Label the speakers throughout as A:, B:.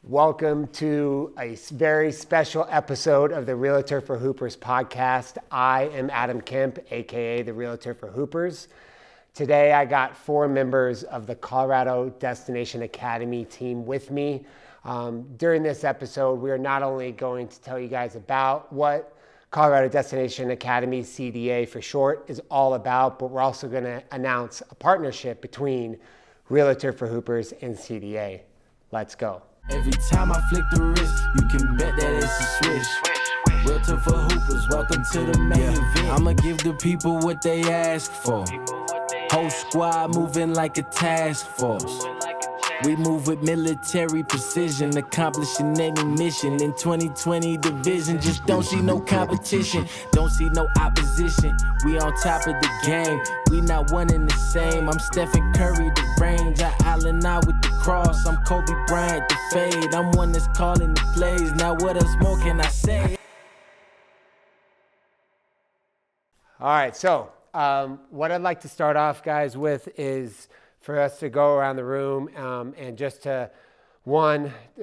A: Welcome to a very special episode of the Realtor for Hoopers podcast. I am Adam Kemp, aka the Realtor for Hoopers. Today I got 4 members of the Colorado Destination Academy team with me. During this episode, we are not only going to tell you guys about what Colorado Destination Academy, CDA for short, is all about, but we're also going to announce a partnership between Realtor for Hoopers and CDA. Let's go.
B: Every time I flick the wrist, you can bet that it's a switch. Realtor for Hoopers, welcome to the main event. I'ma give the people what they ask for. Whole squad moving like a task force. We move with military precision, accomplishing any mission. In 2020 division, just don't see no competition, don't see no opposition. We on top of the game, we not one and the same. I'm Stephen Curry, the range, I Allen out with the cross. I'm Kobe Bryant, the fade, I'm one that's calling the plays. Now what else more can I say?
A: All right, so what I'd like to start off, guys, with is for us to go around the room and just to,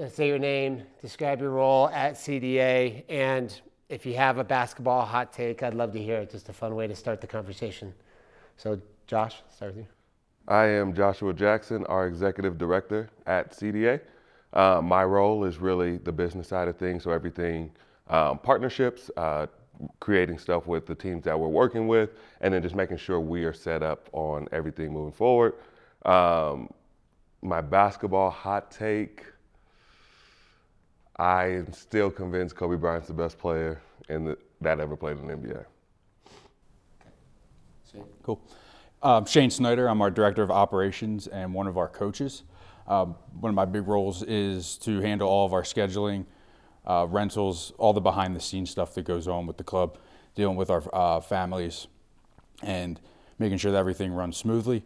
A: say your name, describe your role at CDA, and if you have a basketball hot take, I'd love to hear it. Just a fun way to start the conversation. So, Josh, start with you.
C: I am Joshua Jackson, our executive director at CDA. My role is really the business side of things, so everything, partnerships, creating stuff with the teams that we're working with, and then just making sure we are set up on everything moving forward. My basketball hot take, I am still convinced Kobe Bryant's the best player that ever played in the NBA.
D: Cool. Shane Snyder, I'm our director of operations and one of our coaches. One of my big roles is to handle all of our scheduling, rentals, all the behind the scenes stuff that goes on with the club, dealing with our families and making sure that everything runs smoothly.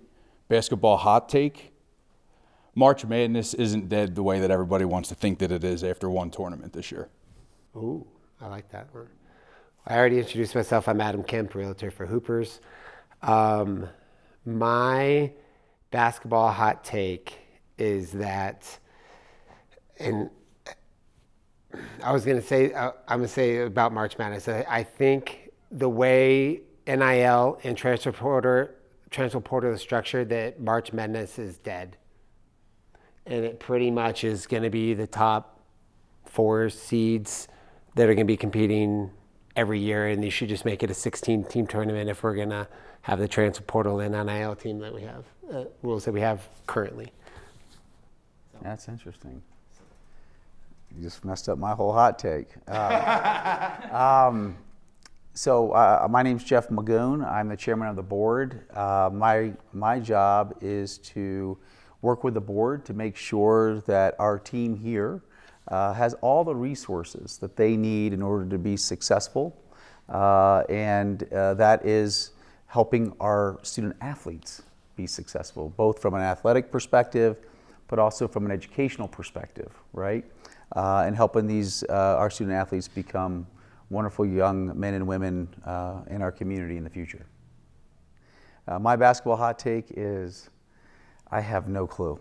D: Basketball hot take, March Madness isn't dead the way that everybody wants to think that it is after one tournament this year.
A: Ooh, I like that one. I already introduced myself. I'm Adam Kemp, Realtor for Hoopers. My basketball hot take is that, and I'm going to say about March Madness, I think the way NIL and transfer portal is structured, that March Madness is dead. And it pretty much is going to be the top 4 seeds that are going to be competing every year, and you should just make it a 16-team tournament if we're going to have the transfer portal and NIL team that we have, rules that we have currently.
E: That's interesting. You just messed up my whole hot take. So my name's Jeff Magoon. I'm the chairman of the board. My job is to work with the board to make sure that our team here has all the resources that they need in order to be successful, and that is helping our student athletes be successful, both from an athletic perspective, but also from an educational perspective, right? And helping these our student athletes become wonderful young men and women in our community in the future. My basketball hot take is, I have no clue.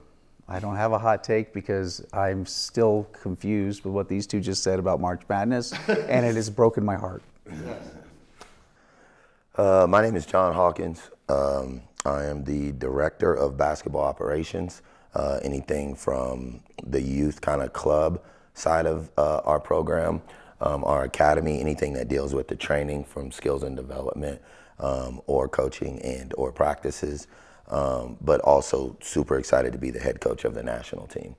E: I don't have a hot take because I'm still confused with what these two just said about March Madness, and it has broken my heart.
F: My name is John Hawkins. I am the director of basketball operations, anything from the youth kind of club side of our program, our academy, anything that deals with the training from skills and development, or coaching and or practices, but also super excited to be the head coach of the national team.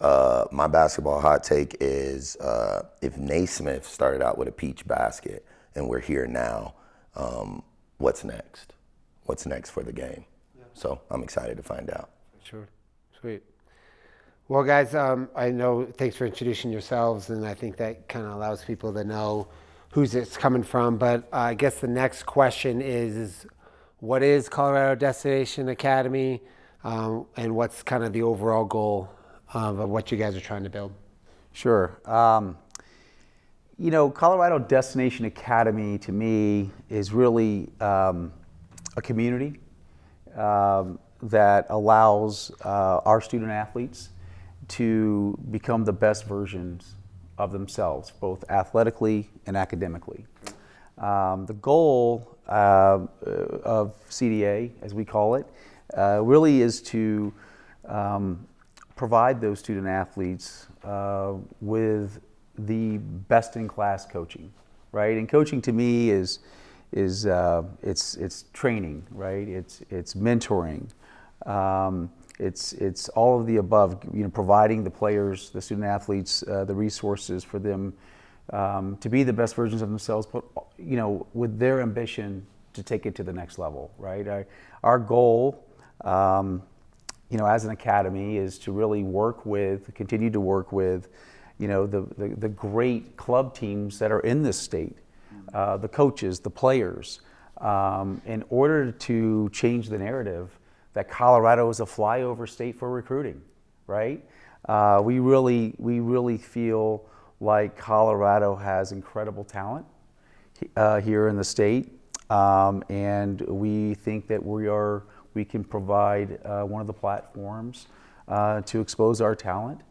F: My basketball hot take is, if Naismith started out with a peach basket and we're here now, what's next? What's next for the game? Yeah. So I'm excited to find out.
A: Sure, sweet. Well, guys, I know, thanks for introducing yourselves, and I think that kind of allows people to know who's it's coming from. But I guess the next question is what is Colorado Destination Academy, and what's kind of the overall goal of what you guys are trying to build?
E: Sure. Colorado Destination Academy to me is really a community that allows our student athletes to become the best versions of themselves, both athletically and academically. The goal of CDA, as we call it, really is to provide those student athletes with the best-in-class coaching, right? And coaching to me is it's training, right? It's mentoring. It's all of the above. Providing the players, the student athletes, the resources for them to be the best versions of themselves, but with their ambition to take it to the next level, right? Our goal, as an academy, is to really continue to work with, the great club teams that are in this state, the coaches, the players, in order to change the narrative that Colorado is a flyover state for recruiting, right? We really feel like Colorado has incredible talent here in the state, and we think that we can provide one of the platforms to expose our talent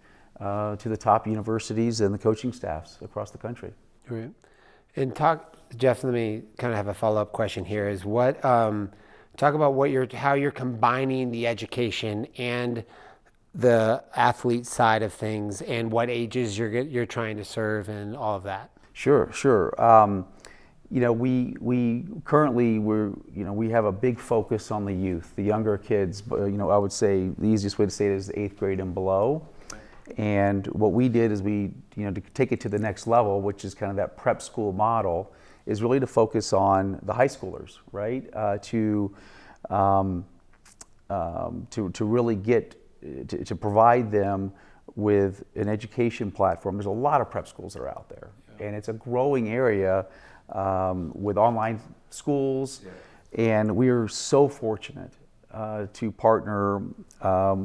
E: to the top universities and the coaching staffs across the country.
A: Right. And Jeff, let me kind of have a follow-up question here. Is talk about how you're combining the education and the athlete side of things, and what ages you're trying to serve, and all of that.
E: Sure. We currently we have a big focus on the youth, the younger kids. I would say the easiest way to say it is 8th grade and below. And what we did is to take it to the next level, which is kind of that prep school model, is really to focus on the high schoolers, right? To really to provide them with an education platform. There's a lot of prep schools that are out there, and it's a growing area with online schools. And we are so fortunate to partner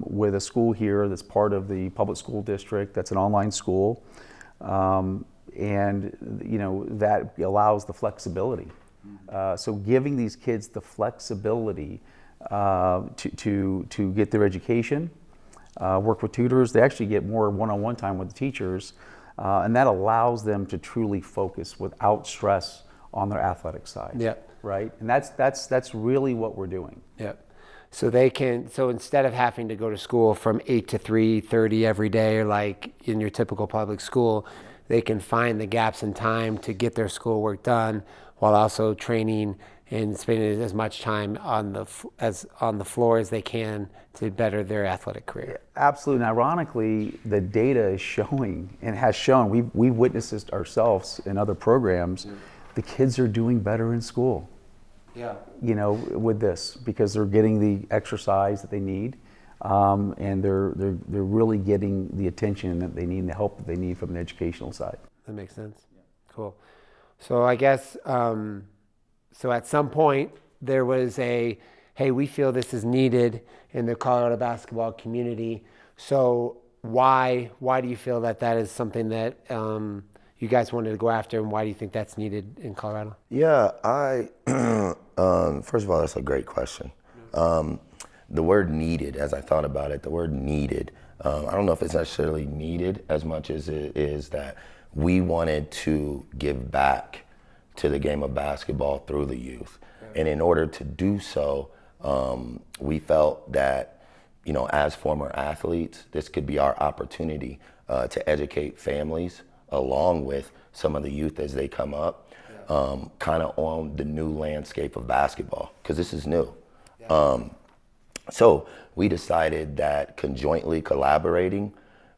E: with a school here that's part of the public school district, that's an online school, and that allows the flexibility. So giving these kids the flexibility to get their education, work with tutors. They actually get more one-on-one time with the teachers, and that allows them to truly focus without stress on their athletic side.
A: Yep.
E: Right, and that's really what we're doing.
A: Yep. So instead of having to go to school from 8 to 3:30 every day, like in your typical public school, they can find the gaps in time to get their schoolwork done while also training and spending as much time on the floor as they can to better their athletic career.
E: Absolutely. And ironically, the data is showing, and has shown, we've witnessed this ourselves in other programs, the kids are doing better in school.
A: Yeah.
E: With this, because they're getting the exercise that they need, and they're really getting the attention that they need and the help that they need from the educational side.
A: That makes sense. Cool. So I guess, so at some point there was hey, we feel this is needed in the Colorado basketball community. So why do you feel that is something that you guys wanted to go after, and why do you think that's needed in Colorado?
F: Yeah, first of all, that's a great question. The word needed, as I thought about it, the word needed, I don't know if it's necessarily needed as much as it is that we wanted to give back to the game of basketball through the youth. And in order to do so, we felt that, as former athletes, this could be our opportunity to educate families along with some of the youth as they come up, kind of on the new landscape of basketball, because this is new. So we decided that conjointly collaborating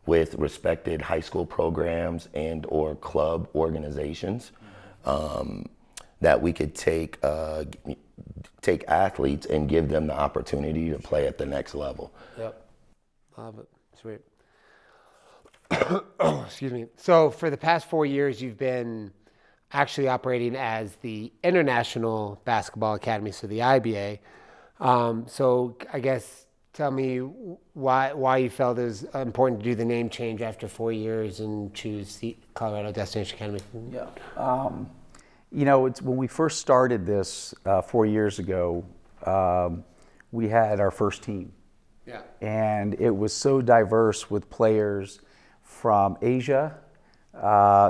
F: with respected high school programs and or club organizations, that we could take athletes and give them the opportunity to play at the next level.
A: Yep. Love it. Sweet. Excuse me. So for the past 4 years, you've been actually operating as the International Basketball Academy, so the IBA. So I guess tell me why you felt it was important to do the name change after 4 years and choose the Colorado Destination Academy.
E: Yeah. It's when we first started this 4 years ago, we had our first team.
A: Yeah.
E: And it was so diverse with players from Asia,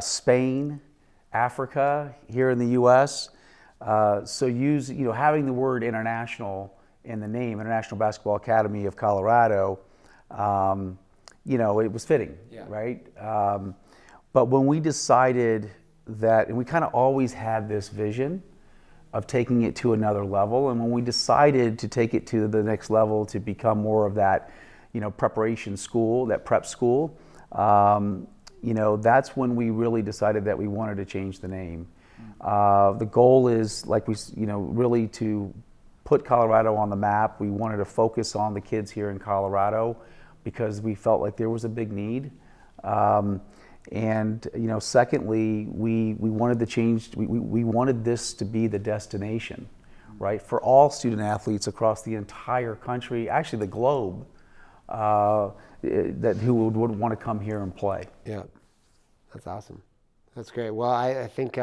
E: Spain, Africa, here in the U.S. So having the word international in the name, International Basketball Academy of Colorado, it was fitting,
A: Yeah.
E: right? But when we decided that, and we kind of always had this vision of taking it to another level, and when we decided to take it to the next level to become more of that, preparation school, that prep school, that's when we really decided that we wanted to change the name. The goal is, really to put Colorado on the map. We wanted to focus on the kids here in Colorado because we felt like there was a big need. Secondly, we wanted to change. We wanted this to be the destination, right, for all student athletes across the entire country, actually the globe, who would want to come here and play.
A: Yeah, that's awesome. That's great. Well, I think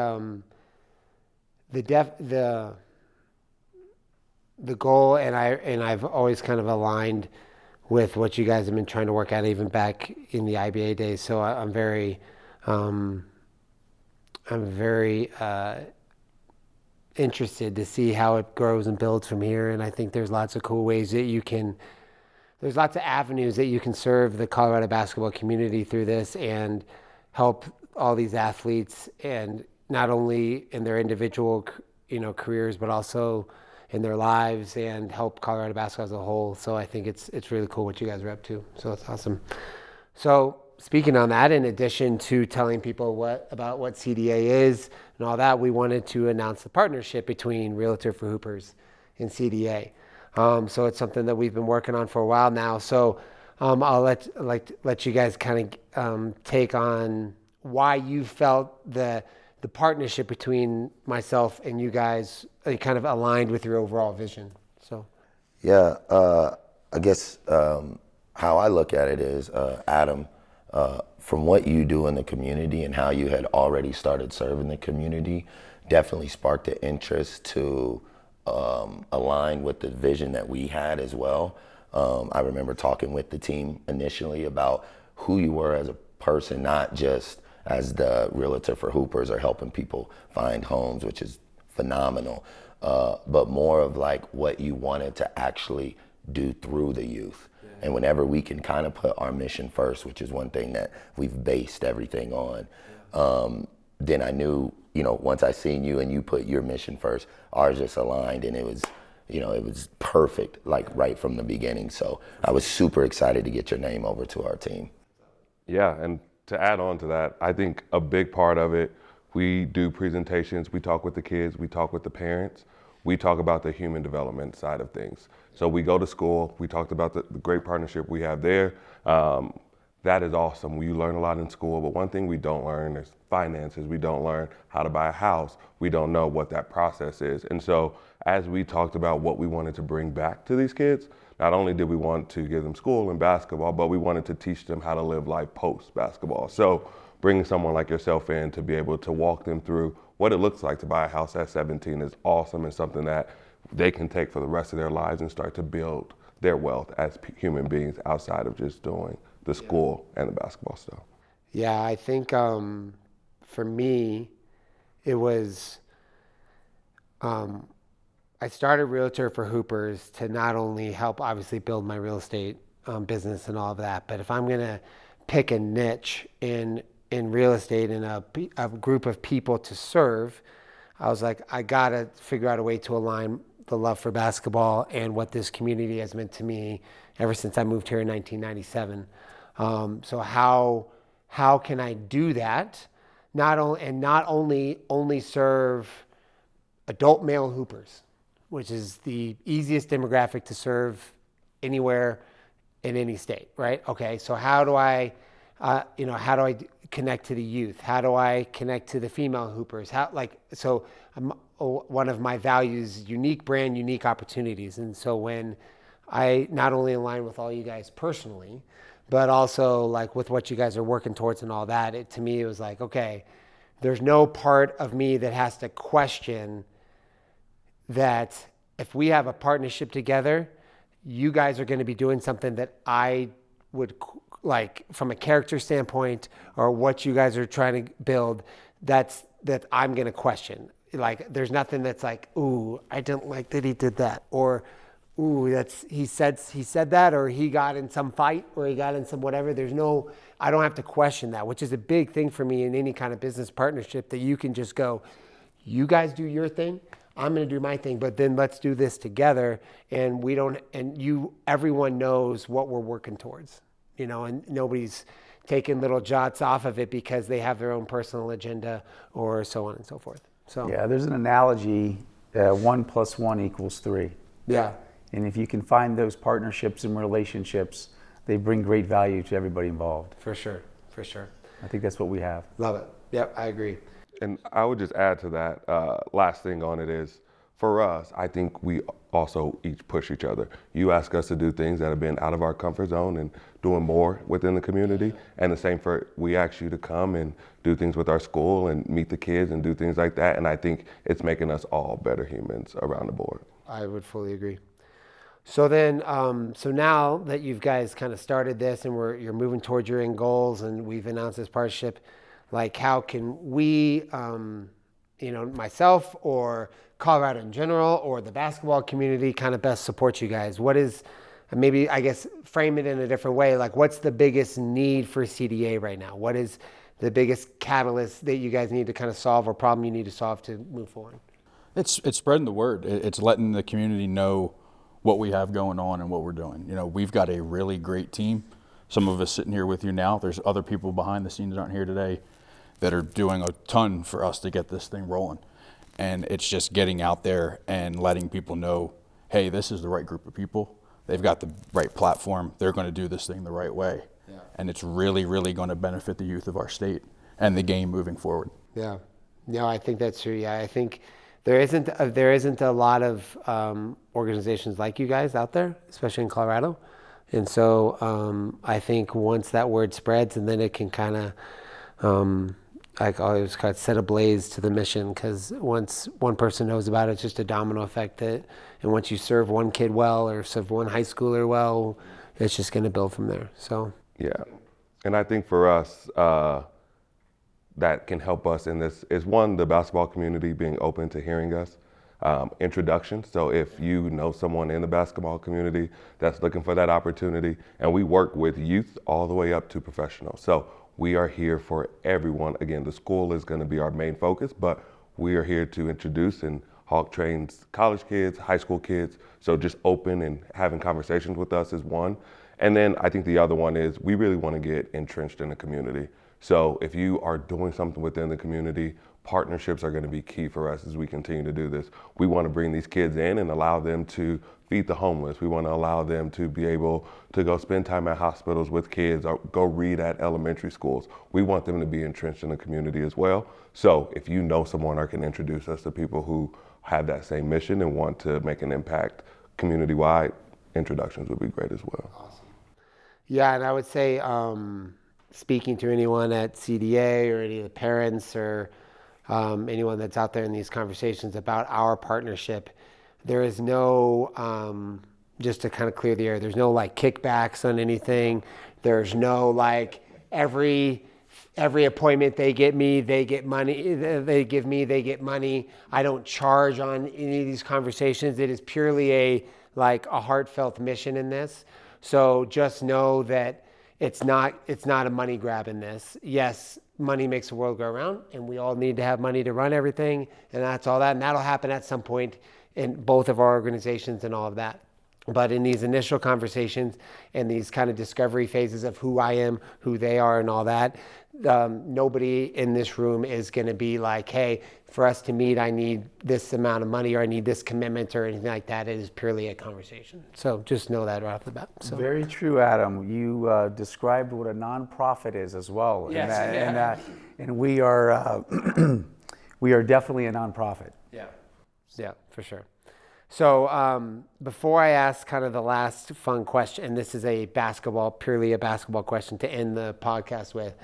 A: the goal, and I've always kind of aligned with what you guys have been trying to work out even back in the IBA days. So I'm very interested to see how it grows and builds from here. And I think there's lots of cool ways that there's lots of avenues that you can serve the Colorado basketball community through this and help all these athletes, and not only in their individual, careers, but also in their lives, and help Colorado basketball as a whole. So I think it's really cool what you guys are up to. So it's awesome. So speaking on that, in addition to telling people about what CDA is and all that, we wanted to announce the partnership between Realtor for Hoopers and CDA. So it's something that we've been working on for a while now. So I'll let you guys kind of take on why you felt the partnership between myself and you guys kind of aligned with your overall vision. So,
F: Yeah, I guess how I look at it is, Adam, from what you do in the community and how you had already started serving the community, definitely sparked the interest to align with the vision that we had as well. I remember talking with the team initially about who you were as a person, not just as the Realtor for Hoopers or helping people find homes, which is phenomenal, but more of like what you wanted to actually do through the youth. Yeah. And whenever we can kind of put our mission first, which is one thing that we've based everything on, then I knew, once I seen you and you put your mission first, ours just aligned, and it was perfect, right from the beginning. So I was super excited to get your name over to our team.
C: Yeah, and to add on to that, I think a big part of it, we do presentations, we talk with the kids, we talk with the parents, we talk about the human development side of things. So we go to school, we talked about the great partnership we have there. That is awesome. You learn a lot in school, but one thing we don't learn is finances. We don't learn how to buy a house. We don't know what that process is. And so as we talked about what we wanted to bring back to these kids, not only did we want to give them school and basketball, but we wanted to teach them how to live life post-basketball. So bringing someone like yourself in to be able to walk them through what it looks like to buy a house at 17 is awesome, and something that they can take for the rest of their lives and start to build their wealth as human beings outside of just doing the school and the basketball stuff.
A: Yeah, I think for me, it was, I started Realtor for Hoopers to not only help obviously build my real estate business and all of that, but if I'm going to pick a niche in real estate and a group of people to serve, I was like, I got to figure out a way to align the love for basketball and what this community has meant to me ever since I moved here in 1997. So how can I do that? Not only serve adult male hoopers, which is the easiest demographic to serve anywhere in any state, right? Okay, so how do I connect to the youth? How do I connect to the female hoopers? One of my values, unique brand, unique opportunities. And so when I not only align with all you guys personally, but also like with what you guys are working towards and all that, to me, it was like, okay, there's no part of me that has to question that if we have a partnership together, you guys are going to be doing something that I would like from a character standpoint, or what you guys are trying to build, that I'm going to question. Like, there's nothing that's like, ooh, I didn't like that he did that, or ooh, he said that, or he got in some fight, or he got in some whatever. I don't have to question that, which is a big thing for me in any kind of business partnership, that you can just go, you guys do your thing, I'm going to do my thing, but then let's do this together. And everyone knows what we're working towards, and nobody's taking little jots off of it because they have their own personal agenda or so on and so forth. So
E: yeah, there's an analogy, 1 + 1 = 3.
A: yeah.
E: And if you can find those partnerships and relationships, they bring great value to everybody involved.
A: For sure.
E: I think that's what we have.
A: Love it. Yep, I agree.
C: And I would just add to that, last thing on it is, for us, I think we also each push each other. You ask us to do things that have been out of our comfort zone and doing more within the community. And the same we ask you to come and do things with our school and meet the kids and do things like that. And I think it's making us all better humans around the board.
A: I would fully agree. So then, so now that you guys kind of started this and you're moving towards your end goals, and we've announced this partnership, like, how can we, myself or Colorado in general or the basketball community kind of best support you guys? What is, maybe, I guess, frame it in a different way. Like, what's the biggest need for CDA right now? What is the biggest catalyst that you guys need to kind of solve, or problem you need to solve to move forward?
D: It's spreading the word. It's letting the community know what we have going on and what we're doing. We've got a really great team. Some of us sitting here with you now. There's other people behind the scenes that aren't here today that are doing a ton for us to get this thing rolling. And it's just getting out there and letting people know, hey, this is the right group of people. They've got the right platform. They're going to do this thing the right way. Yeah. And it's really, really going to benefit the youth of our state and the game moving forward.
A: Yeah. No, I think that's true. Yeah, I think there isn't a lot of organizations like you guys out there, especially in Colorado. And so I think once that word spreads, and then it can kind of, I always call it set ablaze to the mission, because once one person knows about it, it's just a domino effect. And once you serve one kid well, or serve one high schooler well, it's just going to build from there. So
C: yeah, and I think for us, that can help us in this is, one, the basketball community being open to hearing us. Introductions. So if you know someone in the basketball community that's looking for that opportunity, and we work with youth all the way up to professionals. So we are here for everyone. Again, the school is going to be our main focus, but we are here to introduce, and Hawk trains college kids, high school kids. So just open and having conversations with us is one. And then I think the other one is, we really want to get entrenched in the community. So if you are doing something within the community, partnerships are going to be key for us as we continue to do this. We want to bring these kids in and allow them to feed the homeless. We want to allow them to be able to go spend time at hospitals with kids, or go read at elementary schools. We want them to be entrenched in the community as well. So if you know someone or can introduce us to people who have that same mission and want to make an impact community-wide, introductions would be great as well.
A: Awesome. Yeah, and I would say, speaking to anyone at CDA or any of the parents or anyone that's out there in these conversations about our partnership, there is no, just to kind of clear the air, there's no like kickbacks on anything. There's no like every appointment they get me, they get money, they give me, they get money. I don't charge on any of these conversations. It is purely a heartfelt mission in this. So just know that it's not a money grab in this. Yes, money makes the world go around, and we all need to have money to run everything, and that's all that. And that'll happen at some point in both of our organizations and all of that. But in these initial conversations and these kind of discovery phases of who I am, who they are, and all that, nobody in this room is going to be like, hey, for us to meet, I need this amount of money, or I need this commitment, or anything like that. It is purely a conversation. So just know that right off the bat. So.
E: Very true, Adam. You described what a nonprofit is as well.
A: Yes,
E: and we are we are definitely a nonprofit.
A: Yeah, for sure. So before I ask kind of the last fun question, and this is purely a basketball question to end the podcast with,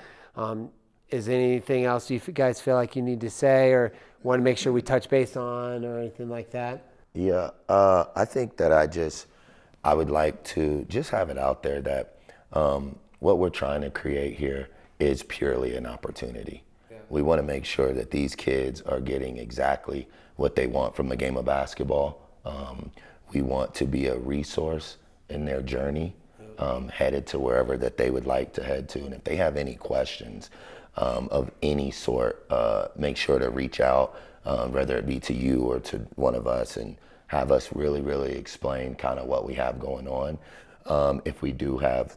A: is anything else you guys feel like you need to say or want to make sure we touch base on or anything like that?
F: Yeah, I think that I would like to just have it out there that what we're trying to create here is purely an opportunity. We want to make sure that these kids are getting exactly what they want from the game of basketball. We want to be a resource in their journey, headed to wherever that they would like to head to. And if they have any questions of any sort, make sure to reach out, whether it be to you or to one of us, and have us really, really explain kind of what we have going on. If we do have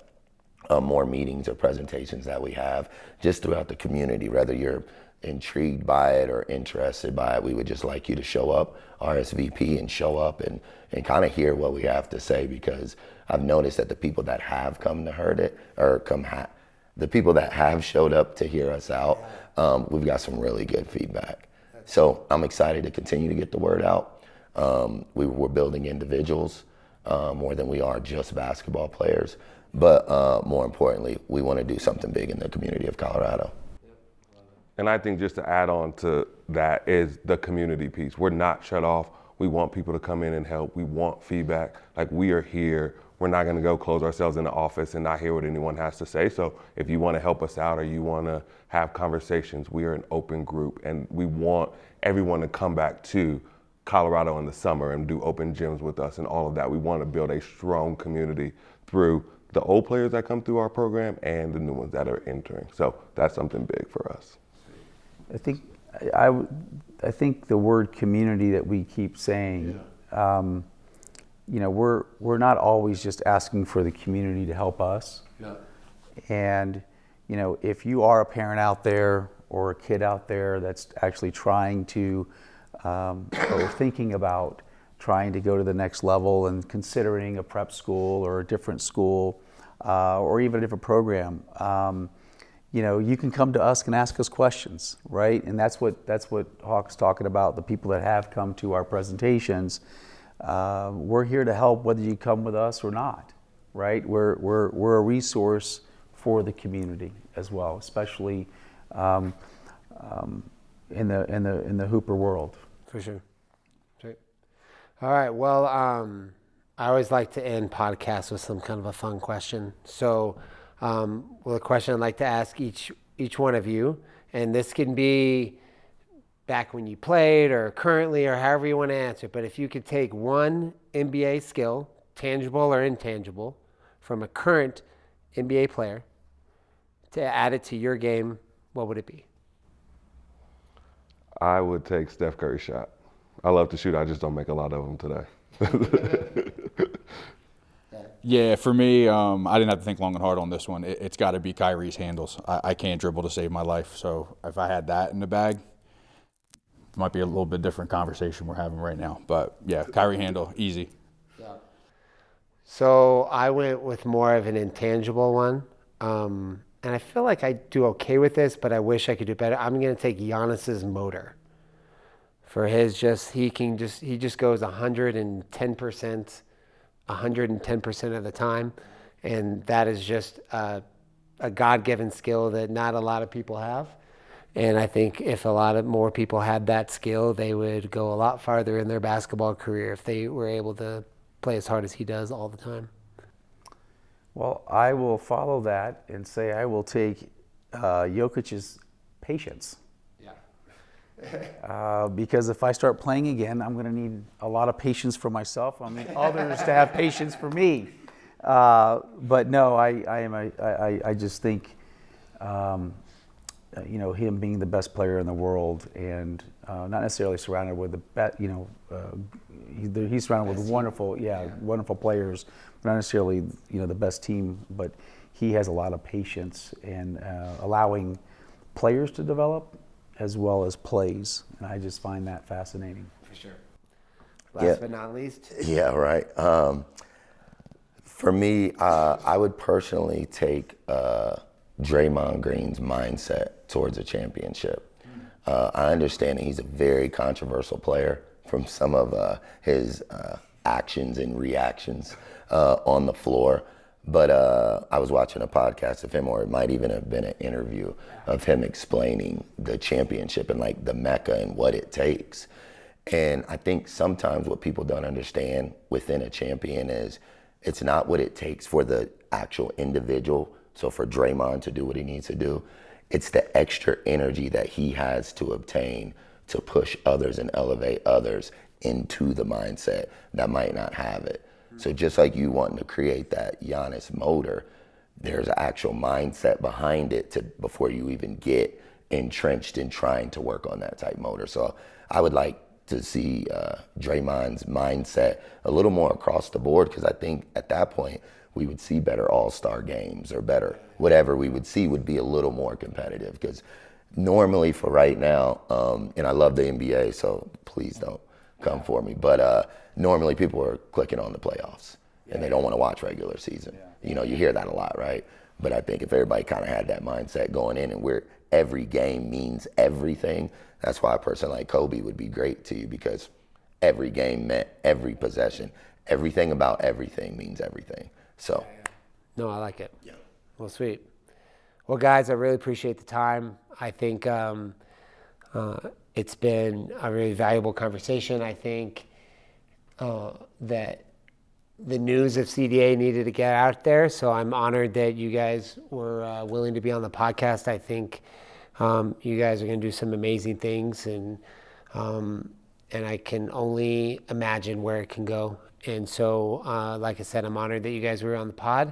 F: more meetings or presentations that we have just throughout the community, whether you're intrigued by it or interested by it, we would just like you to show up, RSVP, and show up and kind of hear what we have to say, because I've noticed that the people that have come to heard it, or the people that have showed up to hear us out, we've got some really good feedback. So I'm excited to continue to get the word out. We're building individuals more than we are just basketball players. But more importantly, we want to do something big in the community of Colorado.
C: And I think just to add on to that is the community piece. We're not shut off. We want people to come in and help. We want feedback. Like, we are here. We're not going to go close ourselves in the office and not hear what anyone has to say. So if you want to help us out or you want to have conversations, we are an open group, and we want everyone to come back to Colorado in the summer and do open gyms with us and all of that. We want to build a strong community through the old players that come through our program and the new ones that are entering. So that's something big for us.
E: I think the word community that we keep saying, we're not always just asking for the community to help us. Yeah. And if you are a parent out there or a kid out there that's actually trying to or thinking about trying to go to the next level and considering a prep school or a different school or even a different program, you can come to us and ask us questions, right? And that's what Hawk's talking about. The people that have come to our presentations, we're here to help whether you come with us or not, right? We're a resource for the community as well, especially in the Hooper world.
A: For sure. Right. All right. Well, I always like to end podcasts with some kind of a fun question. So, a question I'd like to ask each one of you, and this can be back when you played or currently or however you want to answer. But if you could take one NBA skill, tangible or intangible, from a current NBA player to add it to your game, what would it be?
C: I would take Steph Curry's shot. I love to shoot. I just don't make a lot of them today.
D: Yeah, for me, I didn't have to think long and hard on this one. It's got to be Kyrie's handles. I can't dribble to save my life. So if I had that in the bag, it might be a little bit different conversation we're having right now. But yeah, Kyrie handle, easy.
A: Yeah. So I went with more of an intangible one. And I feel like I do okay with this, but I wish I could do better. I'm going to take Giannis's motor. For his he just goes 110%, 110% of the time. And that is just a God-given skill that not a lot of people have. And I think if a lot of more people had that skill, they would go a lot farther in their basketball career if they were able to play as hard as he does all the time.
E: Well, I will follow that and say I will take Jokic's patience. Yeah. Because if I start playing again, I'm going to need a lot of patience for myself. I need others to have patience for me. But no, I just think, him being the best player in the world and not necessarily surrounded with the best, he's surrounded with wonderful players. Not necessarily, the best team, but he has a lot of patience and allowing players to develop as well as plays, and I just find that fascinating.
A: For sure. Last but not least.
F: Yeah, right. For me, I would personally take Draymond Green's mindset towards a championship. I understand that he's a very controversial player from some of his actions and reactions on the floor. But I was watching a podcast of him, or it might even have been an interview of him explaining the championship and like the mecca and what it takes. And I think sometimes what people don't understand within a champion is It's not what it takes for the actual individual. So for Draymond to do what he needs to do, it's the extra energy that he has to obtain to push others and elevate others into the mindset that might not have it. So just like you wanting to create that Giannis motor, there's an actual mindset behind it before you even get entrenched in trying to work on that type motor. So I would like to see Draymond's mindset a little more across the board, because I think at that point we would see better all-star games, or better whatever we would see would be a little more competitive. Because normally for right now, and I love the NBA, so please don't come for me, but normally people are clicking on the playoffs and they don't want to watch regular season. You know, you hear that a lot, right? But I think if everybody kind of had that mindset going in, and where every game means everything, that's why a person like Kobe would be great to you, because every game meant every possession. Everything about everything means everything. So.
A: No, I like it. Yeah. Well, sweet. Well, guys, I really appreciate the time. I think it's been a really valuable conversation. I think that the news of CDA needed to get out there, so I'm honored that you guys were willing to be on the podcast. I think you guys are going to do some amazing things, and I can only imagine where it can go. And so, like I said, I'm honored that you guys were on the pod.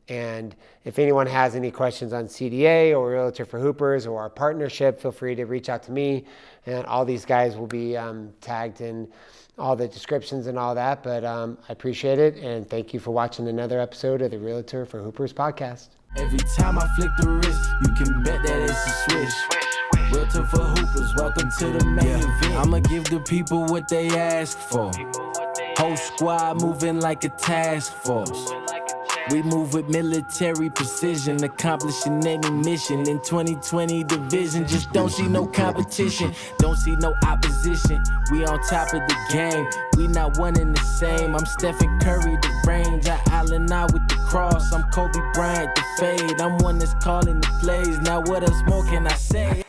A: And if anyone has any questions on CDA or Realtor for Hoopers or our partnership, feel free to reach out to me. And all these guys will be tagged in all the descriptions and all that. But I appreciate it. And thank you for watching another episode of the Realtor for Hoopers podcast.
B: Every time I flick the wrist, you can bet that it's a switch. Realtor for Hoopers, welcome to the main event. I'ma give the people what they ask for. Whole squad moving like a task force. We move with military precision, accomplishing any mission. In 2020 division, just don't see no competition, don't see no opposition. We on top of the game, we not one and the same. I'm Stephen Curry, the range, I Allen out with the cross. I'm Kobe Bryant, the fade, I'm one that's calling the plays. Now what else more can I say?